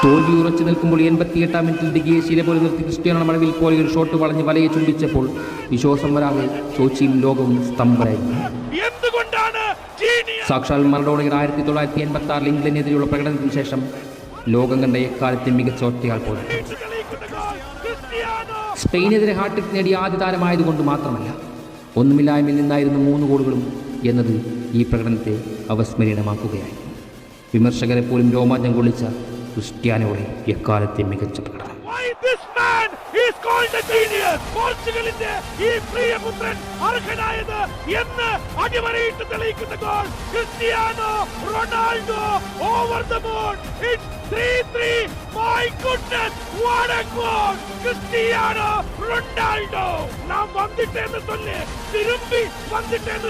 തോൽവി ഉറച്ചു നിൽക്കുമ്പോൾ 88-ാം മിനിറ്റിൽ ഡിഗിയെ ശീല പോലെ നിർത്തി ക്രിസ്ത്യാനോ മഴവിൽ പോലെ ഒരു ഷോട്ട് വളഞ്ഞ് വലയെ ചുംബിച്ചപ്പോൾ വിശ്വാസം വരാതെ സോച്ചിയും ലോകവും സ്തംഭരായി. സാക്ഷാൽ മറഡോണയുടെ 1986 ഇംഗ്ലണ്ടിനെതിരെയുള്ള പ്രകടനത്തിന് ശേഷം ലോകം കണ്ട എക്കാലത്തെ മികച്ച ഒറ്റയാൾ പോലെ. സ്പെയിനെതിരെ ഹാട്രിക് നേടിയ ആദ്യ താരമായതുകൊണ്ട് മാത്രമല്ല, ഒന്നുമില്ലായ്മയിൽ നിന്നായിരുന്നു 3 ഗോളുകളും എന്നത് ഈ പ്രകടനത്തെ അവസ്മരണീയമാക്കുകയായി. വിമർശകരെ പോലും രോമാഞ്ചം കൊള്ളിച്ച ക്രിസ്ത്യാനോയുടെ എക്കാലത്തെ മികച്ച പ്രകടനം. പോർച്ചുഗലിന്റെ ഈ പ്രിയപുത്രൻ അർഹനായത് എന്ന് അടിവരയിട്ട് തെളിയിക്കുന്ന goal. Cristiano Ronaldo over the moon. It's 3-3. My goodness, what a goal! Cristiano Ronaldo. നാം വന്നിട്ടേന്ന് சொல்லு, திரும்பி வந்துட்டேன்னு